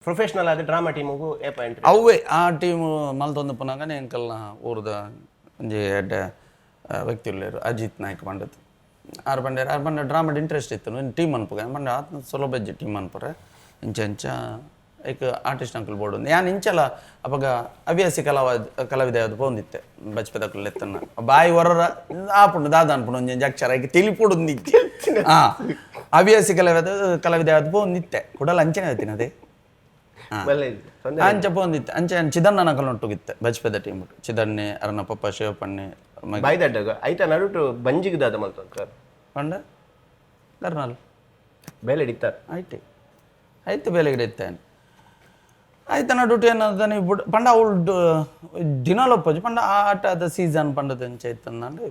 Professional ಆದ drama ಟೀಮಿಗೂ entry ಅವೇ ಆ team ಮಲ್ತೊಂದು ಪುನಗನೆ ಎಂಕಲ್ನ ಊರದ ಒಂಜಿ ಎಡ್ಡ ವ್ಯಕ್ತಿಗಳು ಅಜಿತ್ ನಾಯ್ಕ ಪಂಡತ್ ಆರು ಬಂಡೆ ಡ್ರಾಮಾಡ್ ಇಂಟ್ರೆಸ್ಟ್ ಇತ್ತು ಟೀಮ್ ಅನ್ಪುಗ ಬಂಡೆ ಆತ್ಮ ಸುಲಭಜ್ಜಿ ಟೀಮ್ ಅನ್ಪರೆ ಇಂಚ ಐಕ್ ಆರ್ಟಿಸ್ಟ್ ಅಂಕಲ್ ಬೋರ್ಡ್ ಒಂದು ಯಾನ್ ಇಂಚಲ ಅವಾಗ ಹವ್ಯಾಸಿ ಕಲಾವಿದ ಅದು ಪೋಂದಿತ್ತೆ ಬಚ್ಪದಕ್ಕಲು ಎತ್ತನ್ನ ಬಾಯಿ ಹೊರ ಆಪುಂಡು ದಾದ ಅನ್ಪುಂಡು ಒಂಜಿ ಅಕ್ಷರ ಐಕ್ ತಿಳಿಪುಡು ನಿತ್ತೆ ಹವ್ಯಾಸಿ ಕಲಾವಿದ ಅದು ಪೋಂದಿತ್ತೆ ಕುಡಲ ಅಂಚನೆ ಹೇಳ್ತೀನಿ ಅದೇ ಅಂಚ ಪೋಂದಿತ್ತೆ ಅಂಚೆ ಚಿದಣ್ಣ ನಕಲ್ ನೊಟ್ಟುಗಿತ್ತೆ ಬಚ್ಪದ ಟೀಮ್ ಚಿದಣ್ಣೆ ಅರ್ನ ಪಪ್ಪ ಶಿವಪಣ್ಣೆ ಬಾಯ್ದಡ್ಡಾಗ ಐತ ನಡುಟು ಬಂಜಿಗೆ ದಾದ ಮಲ್ತ ಪಂಡ ಕರ್ನಾಲ್ ಬೇಲೆ ಹಿಡಿತಾರೆ ಆಯ್ತು ಬೇಲೆಗಿಡ ಇತ್ತೇನೆ ಆಯ್ತು ನಡುಟು ಏನದ ಪಂಡ ಅವಳು ದಿನಾಲೊಪ್ಪಜು ಪಂಡ ಆಟದ ಸೀಸನ್ ಪಂಡದ ಅಂಚೆ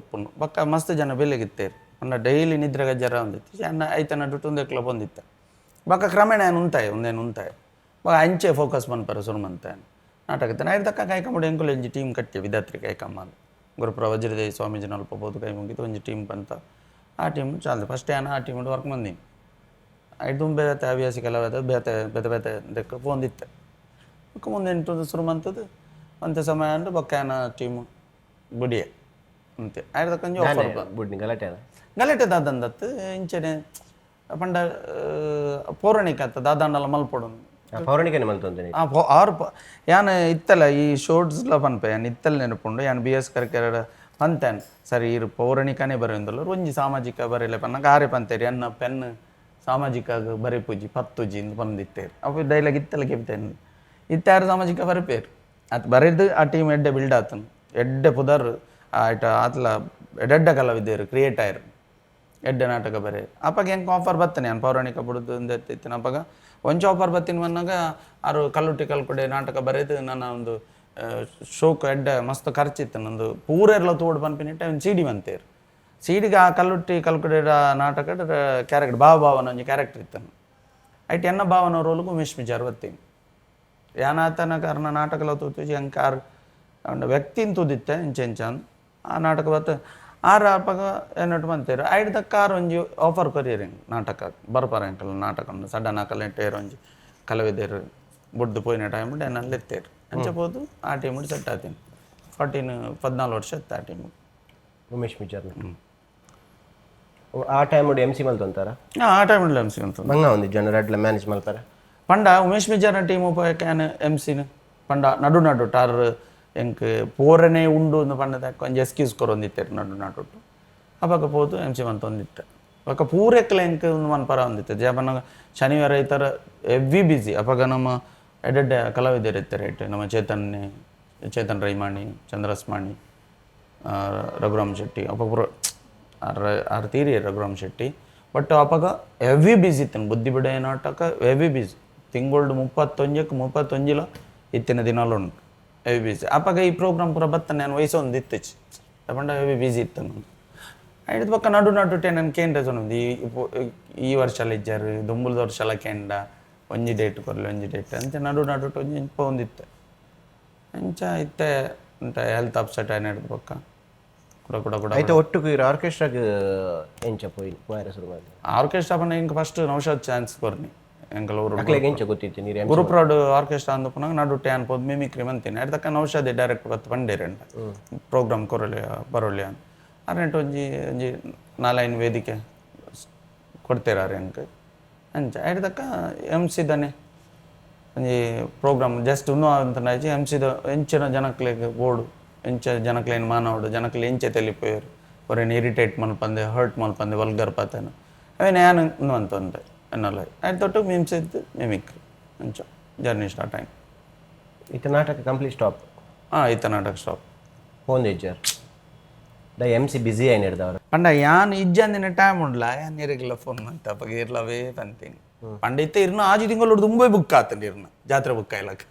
ಇಪ್ಪುಂಡು ಬಕ್ಕ ಮಸ್ತ್ ಜನ ಬೇಲೆಗಿತ್ತೇರು ಪಂಡ ಡೈಲಿ ನಿದ್ರೆ ಗಜ್ಜರ ಒಂದಿತ್ತು ಆಯ್ತು ನಡುಟು ಒಂದೆಕ್ಲ ಬಂದಿತ್ತೆ ಬಕ್ಕ ಕ್ರಮೇಣ ಏನು ಉಂತಾಯಿ ಬಾ ಅಂಚೆ ಫೋಕಸ್ ಮನ್ಪರ ಸುರುಮಂತೆ ನಾಟಕ ಆಯ್ತು ತಕ್ಕ ಕಾಯ್ಕೊಂಬಿಡಿ ಎಂಕುಲು ಒಂಜಿ ಟೀಮ್ ಕಟ್ಟಿ ವಿದ್ಯಾರ್ಥಿ ಕಾಯ್ಕಮ್ಮ ಗುರುಪುರ ವಜ್ರದೇವಿ ಸ್ವಾಮೀಜಿನ ಅಲ್ಪ ಬೋದು ಕೈ ಮುಗಿತು ಒಂಜಿ ಟೀಮ್ ಬಂತ ಆ ಟೀಮ್ ಚಾಲ್ದು ಫಸ್ಟ್ ಏನು ಆ ಟೀಮ್ ವರ್ಕ್ ಬಂದೀನಿ ಐದು ಬೇತೆ ಹವ್ಯಾಸಿ ಕೆಲವದ ಬೇತೆ ದೆಕ್ಕ ಪೋಂದಿತ್ತೆ ಬೊಕ್ಕ ಮುಂದೆ ಎಂಟು ಸುರುಮಂತದ್ದು ಅಂತೆ ಸಮಯ ಅಂದ್ರೆ ಬೊಕ್ಕ ಟೀಮು ಬುಡಿಯೆ ಅಂತೆ ಆಯ್ತು ತಕ್ಕಂಜಿ ಆಫರ್ ಗಲಾಟೆ ದಾದಂದತ್ತು ಇಂಚನೆ ಪಂಡ ಪೌರಾಣಿಕ ಅಂತ ದಾದಾಂಡಲ ಮಲ್ಪೊಡು ಪೌರಾಣಿಕನೇ ಮಲ್ತೊಂದೆ ಆರು ಯಾನ್ ಇತ್ತಲ್ಲ ಈ ಶೋರ್ಟ್ಸ್ಲ ಪನ್ಪೆ ಯಾನ್ ಇತ್ತಲ್ಲ ನೆನಪುಂಡು ಯಾನ್ BS ಕರ್ಕೆರಡ ಪಂತೇನ್ ಸರಿ ಇರು ಪೌರಾಣಿಕನೇ ಬರೆಯೊಂದುಲ್ಲ ಒಂಜಿ ಸಾಮಾಜಿಕ ಬರೆಯಲೆ ಪನ್ನಗ ಆರೆ ಪಂತೇರಿ ಅನ್ನ ಪೆನ್ ಸಾಮಾಜಿಕ ಬರೆಪುಜಿ ಪತ್ತುಜಿ ಇಂದು ಬಂದಿತ್ತೇರು ಅವು ಡೈಲಾಗ್ ಇತ್ತಲ್ಲ ಕೆಪ್ತೇನೆ ಇತ್ತಾರು ಸಾಮಾಜಿಕ ಬರೆಪೇರು ಅದು ಬರೆದು ಆ ಟೀಮ್ ಎಡ್ಡೆ ಬಿಲ್ಡ್ ಆತನು ಎಡ್ಡೆ ಪುದರ್ ಆಯ್ತ ಆತ್ಲ ಎಡ್ಡೆ ಕಲಾವಿದ್ದೇರು ಕ್ರಿಯೇಟ್ ಆಯ್ರು ಎಡ್ಡೆ ನಾಟಕ ಬರೆ ಅಪ್ಪಾಗ ಹೆಂಗೆ ಆಫರ್ ಬರ್ತಾನೆ ನಾನು ಪೌರಾಣಿಕ ಬಿಡುದು ಒಂದು ಎತ್ತಿತ್ತು ಅಪ್ಪಾಗ ಒಂಚ ಆಫರ್ ಬರ್ತೀನಿ ಬಂದಾಗ ಆರು ಕಲ್ಲುಟ್ಟಿ ಕಲ್ಕೊಡೆ ನಾಟಕ ಬರೆದು ನನ್ನ ಒಂದು ಶೋಕ್ ಎಡ್ಡೆ ಮಸ್ತ್ ಖರ್ಚಿತ್ತು ನಂದು ಪೂರೆಲ್ಲ ತೋಡು ಪನ್ಪಿನಿಟ್ಟೆ ಒಂದು CD ಬಂತೇರು CDಗೆ ಆ ಕಲ್ಲುಟ್ಟಿ ಕಲ್ಕೊಡೆ ನಾಟಕ ಕ್ಯಾರೆಕ್ಟರ್ ಭಾವನ ಒಂಜಿ ಕ್ಯಾರೆಕ್ಟರ್ ಇತ್ತನು ಐಟ್ ಎನ್ನ ಭಾವನ ರೋಲ್ಗೂ ಉಮೇಶ್ ಮಿಜಾರ್ ಬರ್ತೀನಿ ಯಾನಾತನ ಕಾರಣ ನಾಟಕಲ ತೂತು ಎಂಕಾರ್ ವ್ಯಕ್ತಿನ ತೂದಿತ್ತೆ ಇಂಚೆಂಚಂದು ಆ ನಾಟಕ ಬತ್ತ ಆರು ಅಪ್ಪಾಗ ಏನಟ್ಟು ಬಂತೇರು ಐಡ್ ತಕ್ಕ ಆರು ಒಂಜಿ ಆಫರ್ ಕೊರಿಯರ್ ನಾಟಕ ಬರ್ಪಾರ ಎಂಕಲ್ ನಾಟಕ ಸಡನ್ ಆಕಲ್ ಎಂಟೇರು ಒಂಜಿ ಕಲಾವಿದೇರು ಬುಡ್ದು ಪೋಯಿನ ಟೈಮ್ ಏನಲ್ಲಿ ಎತ್ತೇರು ಅಂಚೆ ಹೋದು ಆ ಟೀಮ್ ಸೆಟ್ ಆತೀನಿ 14 ವರ್ಷ ಇತ್ತು ಆ ಟೀಮ್ ಉಮೇಶ್ ಮಿಜಾರ್ ಆ ಟೈಮ್ MC ಮಲ್ತೊಂತಾರ ಆ ಟೈಮ್ MC ಅಂತ ಮಂಗ ಒಂದು ಜನರಡ್ಲ ಮ್ಯಾನೇಜ್ ಮಾಡ್ತಾರೆ ಪಂಡ ಉಮೇಶ್ ಮಿಜಾರ್ನ ಟೀಮ್ ಉಪಯೋಗ MCನ ಪಂಡ ನಡು ಟಾರ್ ಎಂಕ್ ಪೋರನೆ ಉಂಡು ಒಂದು ಪಂಡದ ಒಂಜಿ ಎಕ್ಸ್ಕ್ಯೂಸ್ ಕೊರೊಂದಿತ್ತೇರು ನಡು ಅವಾಗ ಪೋದು MC ಮಂತೊಂದಿತ್ತೆ ಅವಾಗ ಪೂರೆಕ್ಲ ಎಂಕ್ ಒಂದು ಮನ್ಪರ ಒಂದಿತ್ತೆ ಜಪನ ಶನಿವಾರ ಈ ಥರ ಎವ್ವಿ ಬಿಸಿ ಅವಾಗ ನಮ್ಮ ಎಡ್ಡೆ ಕಲಾವಿದರು ಇರ್ತಾರೆ ಇಟ್ಟು ನಮ್ಮ ಚೇತನ್ ರೈಮಾಣಿ ಚಂದ್ರಸ್ಮಾಣಿ ರಘುರಾಮ್ ಶೆಟ್ಟಿ ಅಪ್ಪ ಆರು ತೀರಿ ರಘುರಾಮ್ ಶೆಟ್ಟಿ ಬಟ್ ಅಪ್ಪಾಗ ಎವ್ವಿ ಬಿಸಿ ಇತ್ತು ಬುದ್ಧಿ ಬಿಡ ನಾಟಕ ಎವ್ವಿ ಬಿಸಿ ತಿಂಗಳು 31 ಇತ್ತಿನ ದಿನಾಲು ಉಂಟು ಹೆವಿ ಬಿಸಿ ಅಪ್ಪಾಗ ಈ ಪ್ರೋಗ್ರಾಮ್ ಪೂರ ಬತ್ತಾನೆ ನಾನು ವಯಸ್ಸು ಒಂದು ಇತ್ತಿಚ್ಚು ತಗೊಂಡ ಹೆವಿ ಬಿಸಿ ಇತ್ತು ನಾನು ಐದು ಪಕ್ಕ ನಡುಟೆ ನಾನು ಕೇಂದ್ರ ಈ ವರ್ಷ ಎಲ್ಲ ಇಜ್ಜಾರು ದುಂಬುಲ್ದ ವರ್ಷ ಎಲ್ಲ ಕೇಂಡ ಒಂಜಿ ಡೇಟ್ ಕೊರಲಿ ಒಂಜಿ ಡೇಟ್ ಅಂತ ನಡುಟು ಒಂಜಿ ಒಂದಿತ್ತೆ ಅಂಚ ಇತ್ತೆ ಅಂತ ಹೆಲ್ತ್ ಅಪ್ಸೆಟ್ ಏನಿಡ್ದು ಪಕ್ಕ ಕೂಡ ಆಯ್ತು ಒಟ್ಟು ಆರ್ಕೆಸ್ಟ್ರಾಗೆ ಎಂಚ ಪೋಯಿ ಶುರು ಮಾಡಿ ಆರ್ಕೆಸ್ಟ್ರಾ ಪನ್ನ ಇಂಕ ಫಸ್ಟ್ ನೌಶಾದ್ ಚಾನ್ಸ್ ಕೊರ್ನಿ ಎಂಕಲ್ ಎಂಚ ಗೊತ್ತಿತ್ತು ನೀರು ಗುರುಪ್ರಾಡ್ ಆರ್ಕೆಸ್ಟ್ರಾ ಅಂದ ಪುನಃ ನಡುಟೆ ಅನ್ಬೋದು ಮಿಮಿಕ್ರಿ ಮಂತೀನಿ ಅಡ್ ತಕ್ಕ ನೌಶಾದೆ ಡೈರೆಕ್ಟ್ ಬತ್ತು ಬಂಡೇರಂಡ ಪ್ರೋಗ್ರಾಮ್ ಕೊರಲಿ ಬರೋಲಿ ಅಂತ ಅರೆಂಟು ಒಂಜಿ 4 ವೇದಿಕೆ ಕೊಡ್ತೇರಾರೆ ಎಂಕ್ ಅಂಚ ಅಡ್ ತಕ್ಕ MC ದನೆ ಒಂಜಿ ಪ್ರೋಗ್ರಾಮ್ ಜಸ್ಟ್ ಉನ್ನೋ ಅಂತ MC ಎಂಚಿನ ಜನಕ್ಲೆಗೆ ಬೋರ್ಡು ಎಂಚ ಜನಕ್ಲೇನು ಮಾನವಡು ಜನಕ್ಲೆ ಎಂಚೆ ತೆಲಿಪೋಯರು ಅವ್ರೇನು ಇರಿಟೇಟ್ ಮಲ್ಪಂದೆ ಹರ್ಟ್ ಮಲ್ಪಂದೆ ವಲ್ಗರ್ ಪಾತೇನು ಅವೇನು ಏನು ಅಂತಂದೆ ಅನ್ನಲ್ಲ ಆಯ್ತು ತೊಟ್ಟು ಮಿಮ್ಸಿದ್ದು ಮಿಮಿಕ್ರಿ ಅಂಚ ಜರ್ನಿ ಸ್ಟಾರ್ಟ್ ಆಯ್ತು ಇತ್ತ ನಾಟಕ ಕಂಪ್ಲೀಟ್ ಸ್ಟಾಪ್ ಇತ್ತ ನಾಟಕ ಸ್ಟಾಪ್ ಫೋನ್ ಇಜ್ಜರ್ MC ಬಿಸಿ ಏನು ಹಿಡ್ದವ್ರು ಪಂಡ ಯಾನ್ ಇಜ್ಜಂದಿನ ಟೈಮ್ ಉಂಡ್ಲ ಯಾನ್ ಇರಗಿಲ್ಲ ಫೋನ್ ಅಂತ ಅಪ್ಪ ಇರ್ಲವೇ ತಂತೀನಿ ಪಂಡ ಇತ್ತ ಇರ್ನ ಆಜು ತಿಂಗಳು ಮುಂಬೈ ಬುಕ್ ಆತಂಡಿ ಇರ್ನ ಜಾತ್ರೆ ಬುಕ್ ಆಯ್ಲಕ್ಕ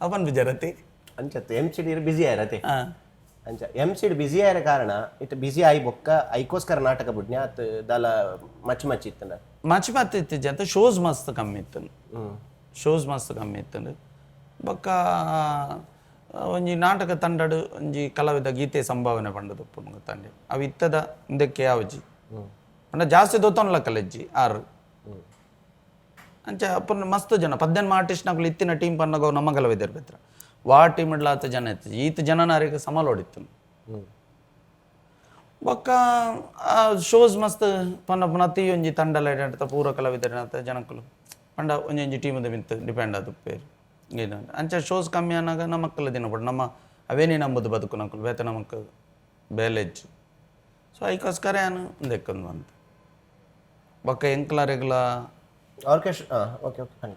ಅವನ್ ಬಿಜರತಿ ಅಂಚತ್ತು MC ಬಿಸಿ ಆಯ್ರತಿ ಅಂಚ MC ಬಿಸಿ ಆಯ್ರ ಕಾರಣ ಇತ್ತು ಬಿಸಿ ಆಯ್ ಬೊಕ್ಕ ಐಕೋಸ್ಕರ ನಾಟಕ ಬಿಡ್ನಿ ಅತ್ ದಾಲ ಮಚ್ಚಿ ಇತ್ತಂಡ ಮಚ್ಚಿ ಇತ್ತು ಜಂತ ಶೋಸ್ ಮಸ್ತ್ ಕಮ್ಮಿ ಇತ್ತು ಬೊಕ್ಕ ಒಂಜಿ ನಾಟಕ ತಂಡಡು ಒಂಜಿ ಕಲಾವಿದ ಗೀತೆ ಸಂಭಾವನೆ ಪಂಡದು ಉಪ್ಪು ತಂಡಿ ಅವು ಇತ್ತದ ಇಂದಕ್ಕೆ ಯಾವಜಿ ಪಂಡ ಜಾಸ್ತಿ ದೊತ್ತೊನ್ಲ ಕಲೆಜ್ಜಿ ಆರು ಅಂಚ ಅಪ್ಪನ ಮಸ್ತ್ ಜನ 18 ಆರ್ಟಿಸ್ಟ್ ನಕಲು ಇತ್ತಿನ ಟೀಮ್ ಪನ್ನಗೋ ನಮ್ಮಗಲ ವಿದ್ಯರ್ ಬೆತ್ರ ವಾ ಟೀಮ್ ಇಡ್ಲಾತ ಜನ ಇತ್ತು ಈತ ಜನನಾರಿಗೆ ಸಮಾಲ್ ಹೊಡಿತ್ತು ಬೊಕ್ಕ ಶೋಸ್ ಮಸ್ತ್ ಪನ್ನ ನತಿ ಒಂಜಿ ತಂಡಲ ಇಡಂತ ಪೂರ ಕಲಾವಿದರ ಜನಕ್ಕಲು ಪಂಡ ಒಂಜಿ ಟೀಮದ ಮಿಂತ ಡಿಪೆಂಡ್ ಆದ ಪೇರು ಏನು ಅಂಚ ಶೋಸ್ ಕಮ್ಮಿ ಅನ್ನಾಗ ನಮ್ಮಕ್ಕಲ್ಲ ದಿನ ಪಡ ನಮ್ಮ ಅವೇನೇ ನಂಬುದು ಬದುಕು ನಕ್ಕಲು ಬೇತ ನಮಕ್ ಬೇಲೆಜ್ ಸೊ ಐಕೋಸ್ಕರ ಏನು ದೆಕ್ಕೊಂದು ಅಂತ ಬೊಕ್ಕ ಎಂಕ್ಲ ರೆಗ್ಲ ಆರ್ಕೆಸ್ಟ್ರಾ ಓಕೆ ಓಕೆ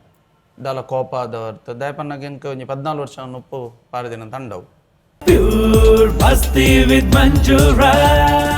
ದಾಲ ಕೋಪ ಆದವರ್ತ ದಯಪನ್ನಾಗ ಎಂಕ ಒಂಜಿ 14 ವರ್ಷ ಉಪ್ಪು ಪಾರದಿನ ತಂಡವು Pure Masthi with Manju Rai.